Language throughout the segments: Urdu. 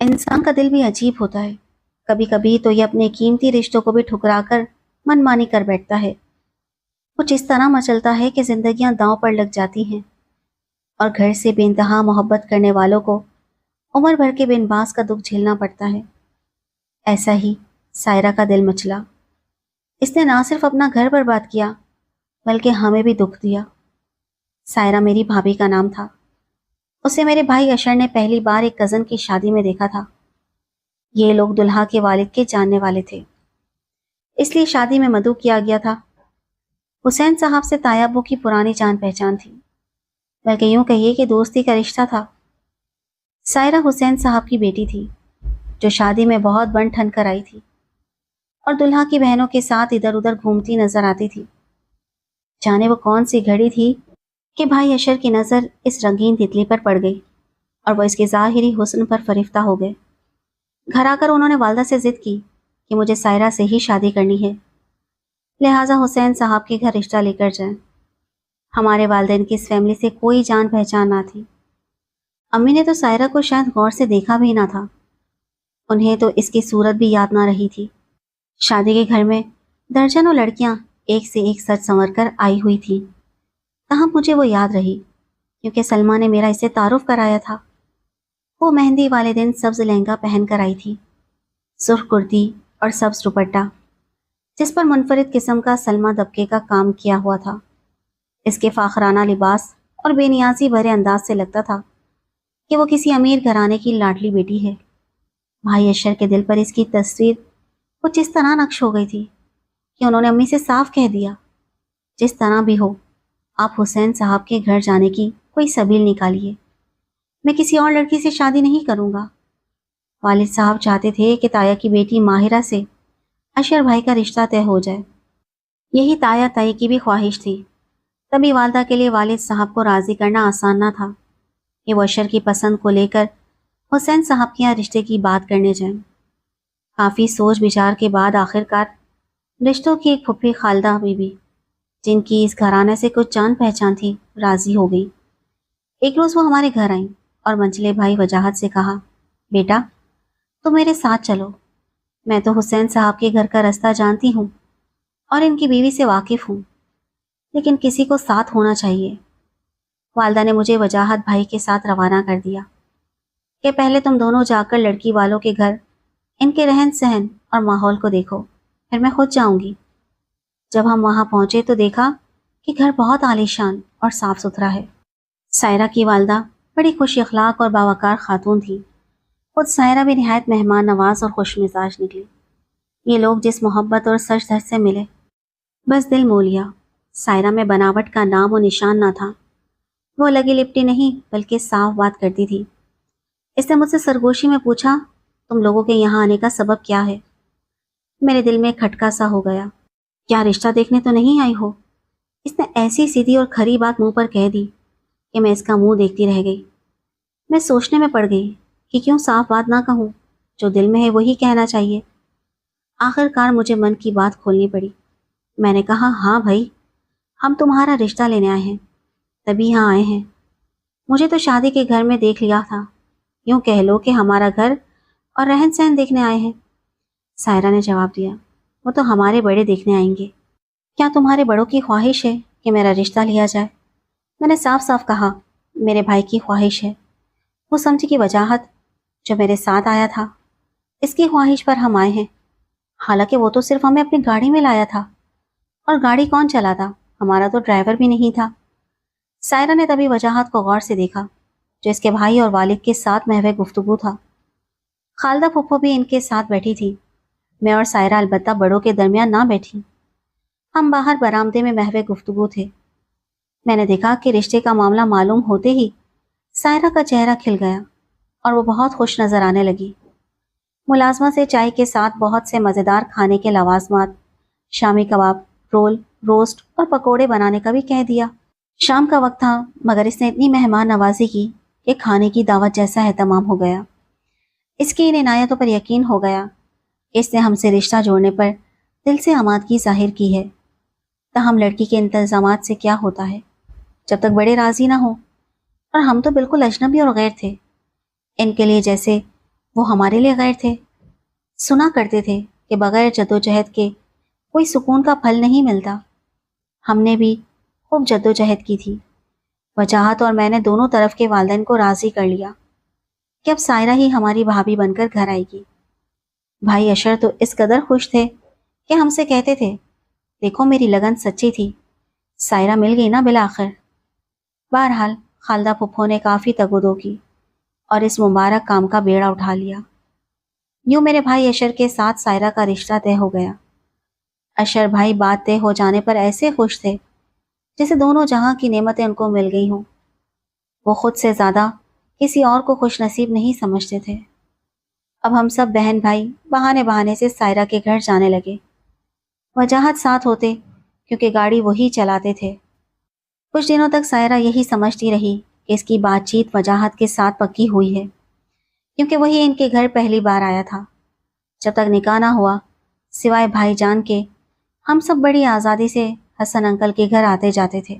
انسان کا دل بھی عجیب ہوتا ہے، کبھی کبھی تو یہ اپنے قیمتی رشتوں کو بھی ٹھکرا کر من مانی کر بیٹھتا ہے۔ کچھ اس طرح مچلتا ہے کہ زندگیاں داؤں پر لگ جاتی ہیں، اور گھر سے بے انتہا محبت کرنے والوں کو عمر بھر کے بے باس کا دکھ جھیلنا پڑتا ہے۔ ایسا ہی سائرہ کا دل مچلا۔ اس نے نہ صرف اپنا گھر برباد کیا بلکہ ہمیں بھی دکھ دیا۔ سائرہ میری بھابھی کا نام تھا۔ اسے میرے بھائی اشر نے پہلی بار ایک کزن کی شادی میں دیکھا تھا۔ یہ لوگ دلہا کے والد کے جاننے والے تھے، اس لیے شادی میں مدعو کیا گیا تھا۔ حسین صاحب سے تایا ابو کی پرانی جان پہچان تھی، بلکہ یوں کہیے کہ دوستی کا رشتہ تھا۔ سائرہ حسین صاحب کی بیٹی تھی، جو شادی میں بہت بن ٹھن کر آئی تھی اور دلہا کی بہنوں کے ساتھ ادھر ادھر گھومتی نظر آتی تھی۔ جانے وہ کون سی گھڑی تھی کہ بھائی اشر کی نظر اس رنگین تتلی پر پڑ گئی اور وہ اس کے ظاہری حسن پر فریفتہ ہو گئے۔ گھر آ کر انہوں نے والدہ سے ضد کی کہ مجھے سائرہ سے ہی شادی کرنی ہے، لہٰذا حسین صاحب کے گھر رشتہ لے کر جائیں۔ ہمارے والدین کی اس فیملی سے کوئی جان پہچان نہ تھی۔ امی نے تو سائرہ کو شاید غور سے دیکھا بھی نہ تھا، انہیں تو اس کی صورت بھی یاد نہ رہی تھی۔ شادی کے گھر میں درجنوں لڑکیاں ایک سے ایک سج سنور کر آئی ہوئی تھیں، تاہم مجھے وہ یاد رہی کیونکہ سلمہ نے میرا اسے تعارف کرایا تھا۔ وہ مہندی والے دن سبز لہنگا پہن کر آئی تھی، سرخ کرتی اور سبز دوپٹہ جس پر منفرد قسم کا سلمہ دبکے کا کام کیا ہوا تھا۔ اس کے فاخرانہ لباس اور بے نیازی بھرے انداز سے لگتا تھا کہ وہ کسی امیر گھرانے کی لاڈلی بیٹی ہے۔ بھائی اشر کے دل پر اس کی تصویر کچھ اس طرح نقش ہو گئی تھی کہ انہوں نے امی سے صاف کہہ دیا، جس طرح بھی ہو آپ حسین صاحب کے گھر جانے کی کوئی سبیل نکالیے، میں کسی اور لڑکی سے شادی نہیں کروں گا۔ والد صاحب چاہتے تھے کہ تایا کی بیٹی ماہرہ سے اشر بھائی کا رشتہ طے ہو جائے، یہی تایا تائی کی بھی خواہش تھی۔ تبھی والدہ کے لیے والد صاحب کو راضی کرنا آسان نہ تھا کہ وہ اشر کی پسند کو لے کر حسین صاحب کے یہاں رشتے کی بات کرنے جائیں۔ کافی سوچ بچار کے بعد آخرکار رشتوں کی ایک پھپھی خالدہ بیوی، جن کی اس گھرانے سے کچھ جان پہچان تھی، راضی ہو گئی۔ ایک روز وہ ہمارے گھر آئیں اور منجلے بھائی وجاہت سے کہا، بیٹا تم میرے ساتھ چلو، میں تو حسین صاحب کے گھر کا رستہ جانتی ہوں اور ان کی بیوی سے واقف ہوں، لیکن کسی کو ساتھ ہونا چاہیے۔ والدہ نے مجھے وجاہت بھائی کے ساتھ روانہ کر دیا کہ پہلے تم دونوں جا کر لڑکی والوں کے گھر ان کے رہن سہن اور ماحول کو دیکھو، پھر میں خود جاؤں گی۔ جب ہم وہاں پہنچے تو دیکھا کہ گھر بہت عالیشان اور صاف ستھرا ہے۔ سائرہ کی والدہ بڑی خوش اخلاق اور باوقار خاتون تھی۔ خود سائرہ بھی نہایت مہمان نواز اور خوش مزاج نکلی۔ یہ لوگ جس محبت اور سچ دھج سے ملے، بس دل مو لیا۔ سائرہ میں بناوٹ کا نام و نشان نہ تھا، وہ لگی لپٹی نہیں بلکہ صاف بات کرتی تھی۔ اس نے مجھ سے سرگوشی میں پوچھا، تم لوگوں کے یہاں آنے کا سبب کیا ہے؟ میرے دل میں کھٹکا سا ہو گیا، کیا رشتہ دیکھنے تو نہیں آئی ہو؟ اس نے ایسی سیدھی اور کھری بات منہ پر کہہ دی کہ میں اس کا منہ دیکھتی رہ گئی۔ میں سوچنے میں پڑ گئی کہ کیوں صاف بات نہ کہوں، جو دل میں ہے وہی کہنا چاہیے۔ آخر کار مجھے من کی بات کھولنی پڑی۔ میں نے کہا، ہاں بھائی، ہم تمہارا رشتہ لینے آئے ہیں، تبھی یہاں آئے ہیں۔ مجھے تو شادی کے گھر میں دیکھ لیا تھا، یوں کہہ لو کہ ہمارا گھر اور رہن سہن دیکھنے آئے ہیں۔ سائرہ نے جواب دیا، وہ تو ہمارے بڑے دیکھنے آئیں گے۔ کیا تمہارے بڑوں کی خواہش ہے کہ میرا رشتہ لیا جائے؟ میں نے صاف صاف کہا، میرے بھائی کی خواہش ہے۔ وہ سمجھی کی وجاہت، جو میرے ساتھ آیا تھا، اس کی خواہش پر ہم آئے ہیں۔ حالانکہ وہ تو صرف ہمیں اپنی گاڑی میں لایا تھا، اور گاڑی کون چلاتا؟ ہمارا تو ڈرائیور بھی نہیں تھا۔ سائرہ نے تبھی وجاہت کو غور سے دیکھا، جو اس کے بھائی اور والد کے ساتھ محو گفتگو تھا۔ خالدہ پھپھو بھی ان کے ساتھ بیٹھی تھی۔ میں اور سائرہ البتہ بڑوں کے درمیان نہ بیٹھی، ہم باہر برآمدے میں محو گفتگو تھے۔ میں نے دیکھا کہ رشتے کا معاملہ معلوم ہوتے ہی سائرہ کا چہرہ کھل گیا اور وہ بہت خوش نظر آنے لگی۔ ملازمہ سے چائے کے ساتھ بہت سے مزیدار کھانے کے لوازمات، شامی کباب، رول، روسٹ اور پکوڑے بنانے کا بھی کہہ دیا۔ شام کا وقت تھا، مگر اس نے اتنی مہمان نوازی کی کہ کھانے کی دعوت جیسا اہتمام ہو گیا۔ اس کی ان عنایتوں پر یقین ہو گیا کہ اس نے ہم سے رشتہ جوڑنے پر دل سے آمادگی ظاہر کی ہے۔ تاہم لڑکی کے انتظامات سے کیا ہوتا ہے جب تک بڑے راضی نہ ہوں، اور ہم تو بالکل اجنبی اور غیر تھے۔ ان کے لیے جیسے وہ ہمارے لیے غیر تھے۔ سنا کرتے تھے کہ بغیر جدوجہد کے کوئی سکون کا پھل نہیں ملتا۔ ہم نے بھی خوب جدوجہد کی تھی۔ وجاہت اور میں نے دونوں طرف کے والدین کو راضی کر لیا کہ اب سائرہ ہی ہماری بھابھی بن کر گھر آئے گی۔ بھائی اشر تو اس قدر خوش تھے کہ ہم سے کہتے تھے، دیکھو میری لگن سچی تھی، سائرہ مل گئی نا بالآخر۔ بہرحال خالدہ پھپھو نے کافی تگودو کی اور اس مبارک کام کا بیڑا اٹھا لیا۔ یوں میرے بھائی اشر کے ساتھ سائرہ کا رشتہ طے ہو گیا۔ اشر بھائی بات طے ہو جانے پر ایسے خوش تھے جیسے دونوں جہاں کی نعمتیں ان کو مل گئی ہوں۔ وہ خود سے زیادہ کسی اور کو خوش نصیب نہیں سمجھتے تھے۔ اب ہم سب بہن بھائی بہانے بہانے سے سائرہ کے گھر جانے لگے۔ وجاہت ساتھ ہوتے کیونکہ گاڑی وہی چلاتے تھے۔ کچھ دنوں تک سائرہ یہی سمجھتی رہی کہ اس کی بات چیت وجاہت کے ساتھ پکی ہوئی ہے، کیونکہ وہی ان کے گھر پہلی بار آیا تھا۔ جب تک نکاح نہ ہوا، سوائے بھائی جان کے، ہم سب بڑی آزادی سے حسن انکل کے گھر آتے جاتے تھے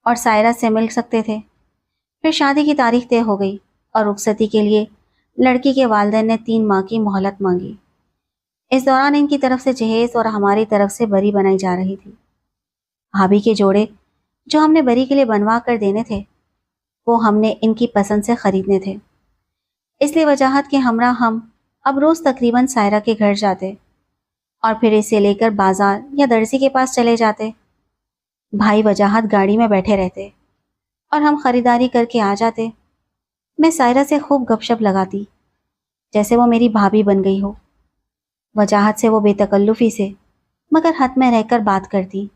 اور سائرہ سے مل سکتے تھے۔ پھر شادی کی تاریخ طے ہو گئی اور رخصتی کے لیے لڑکی کے والدین نے 3 ماہ کی مہلت مانگی۔ اس دوران ان کی طرف سے جہیز اور ہماری طرف سے بری بنائی جا رہی تھی۔ بھابھی کے جوڑے جو ہم نے بری کے لیے بنوا کر دینے تھے، وہ ہم نے ان کی پسند سے خریدنے تھے۔ اس لیے وجاہت کے ہمراہ ہم اب روز تقریباً سائرہ کے گھر جاتے اور پھر اسے لے کر بازار یا درزی کے پاس چلے جاتے۔ بھائی وجاہت گاڑی میں بیٹھے رہتے اور ہم خریداری کر کے آ جاتے۔ میں سائرہ سے خوب گپ شپ لگاتی جیسے وہ میری بھابھی بن گئی ہو۔ وجاہت سے وہ بے تکلفی سے مگر حد میں رہ کر بات کرتی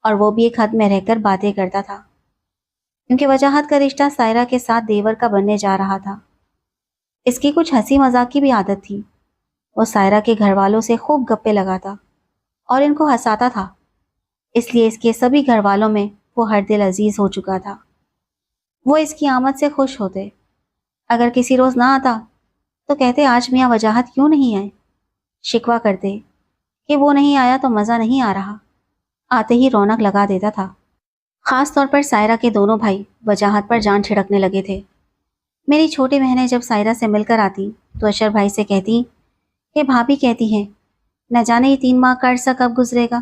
اور وہ بھی ایک حد میں رہ کر باتیں کرتا تھا، کیونکہ وجاہت کا رشتہ سائرہ کے ساتھ دیور کا بننے جا رہا تھا۔ اس کی کچھ ہنسی مذاق کی بھی عادت تھی۔ وہ سائرہ کے گھر والوں سے خوب گپے لگاتا اور ان کو ہنساتا تھا، اس لیے اس کے سبھی گھر والوں میں وہ ہر دل عزیز ہو چکا تھا۔ وہ اس کی آمد سے خوش ہوتے۔ اگر کسی روز نہ آتا تو کہتے آج میاں وجاہت کیوں نہیں آئے؟ شکوہ کرتے کہ وہ نہیں آیا تو مزہ نہیں آ رہا، آتے ہی رونق لگا دیتا تھا۔ خاص طور پر سائرہ کے دونوں بھائی وجاہت پر جان چھڑکنے لگے تھے۔ میری چھوٹی بہنیں جب سائرہ سے مل کر آتی تو اشر بھائی سے کہتی کہ بھابھی کہتی ہیں نہ جانے یہ 3 ماہ کا عرصہ کب گزرے گا،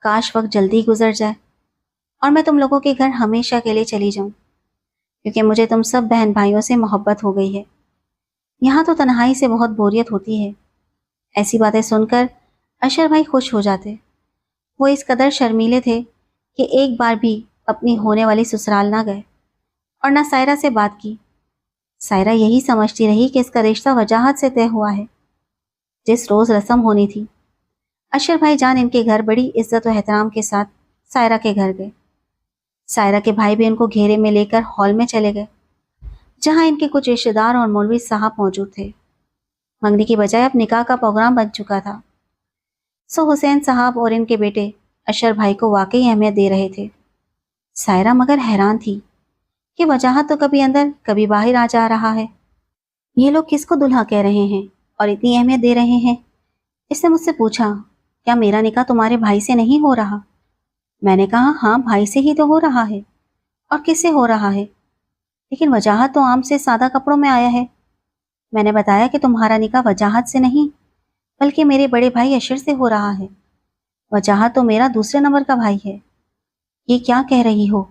کاش وقت جلدی گزر جائے اور میں تم لوگوں کے گھر ہمیشہ کے لیے چلی جاؤں، کیونکہ مجھے تم سب بہن بھائیوں سے محبت ہو گئی ہے۔ یہاں تو تنہائی سے بہت بوریت ہوتی ہے۔ ایسی باتیں سن کر اشر بھائی خوش ہو جاتے۔ وہ اس قدر شرمیلے تھے کہ ایک بار بھی اپنی ہونے والی سسرال نہ گئے اور نہ سائرہ سے بات کی۔ سائرہ یہی سمجھتی رہی کہ اس کا رشتہ وجاہت سے طے ہوا ہے۔ جس روز رسم ہونی تھی، اشر بھائی جان ان کے گھر بڑی عزت و احترام کے ساتھ سائرہ کے گھر گئے۔ سائرہ کے بھائی بھی ان کو گھیرے میں لے کر ہال میں چلے گئے، جہاں ان کے کچھ رشتہ دار اور مولوی صاحب موجود تھے۔ منگنی کی بجائے اب نکاح کا پروگرام بن چکا تھا۔ سو حسین صاحب اور ان کے بیٹے اشر بھائی کو واقعی اہمیت دے رہے تھے۔ سائرہ مگر حیران تھی کہ وجاہت تو کبھی اندر کبھی باہر آ جا رہا ہے، یہ لوگ کس کو دلہا کہہ رہے ہیں اور اتنی اہمیت دے رہے ہیں؟ اس نے مجھ سے پوچھا، کیا میرا نکاح تمہارے بھائی سے نہیں ہو رہا؟ میں نے کہا ہاں بھائی سے ہی تو ہو رہا ہے، اور کس سے ہو رہا ہے؟ لیکن وجاہت تو عام سے سادہ کپڑوں میں آیا ہے۔ میں نے بتایا کہ تمہارا نکاح وجاہت سے نہیں بلکہ میرے بڑے بھائی اشر سے ہو رہا ہے۔ وجاہت تو میرا دوسرے نمبر کا بھائی ہے۔ یہ کیا کہہ رہی ہو؟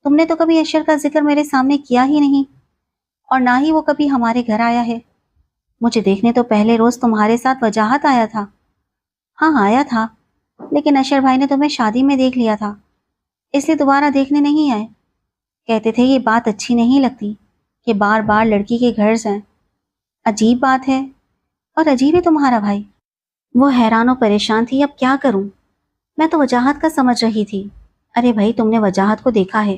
تم نے تو کبھی اشر کا ذکر میرے سامنے کیا ہی نہیں، اور نہ ہی وہ کبھی ہمارے گھر آیا ہے۔ مجھے دیکھنے تو پہلے روز تمہارے ساتھ وجاہت آیا تھا۔ ہاں آیا تھا، لیکن اشر بھائی نے تمہیں شادی میں دیکھ لیا تھا، اس لیے دوبارہ دیکھنے نہیں آئے۔ کہتے تھے یہ بات اچھی نہیں لگتی کہ بار بار لڑکی کے گھر جائیں۔ عجیب بات ہے، اور عجیب ہے تمہارا بھائی۔ وہ حیران و پریشان تھی، اب کیا کروں؟ میں تو وجاہت کا سمجھ رہی تھی۔ ارے بھائی تم نے وجاہت کو دیکھا ہے،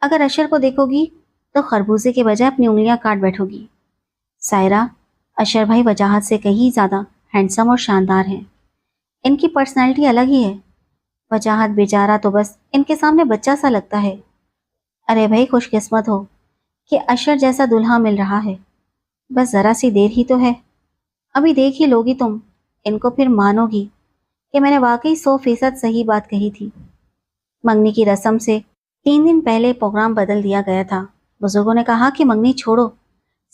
اگر اشر کو دیکھو گی تو خربوزے کے بجائے اپنی انگلیاں کاٹ بیٹھو گی۔ سائرہ، اشر بھائی وجاہت سے کہیں زیادہ ہینڈسم اور شاندار ہیں، ان کی پرسنالٹی الگ ہی ہے۔ وجاہت بیچارہ تو بس ان کے سامنے بچہ سا لگتا ہے۔ ارے بھائی خوش قسمت ہو کہ اشر جیسا دلہا مل رہا ہے، بس ذرا سی دیر ہی تو ہے، ابھی دیکھ ہی لوگی تم ان کو، پھر مانو گی کہ میں نے واقعی 100% صحیح بات کہی تھی۔ منگنی کی رسم سے 3 دن پہلے پروگرام بدل دیا گیا تھا۔ بزرگوں نے کہا کہ منگنی چھوڑو،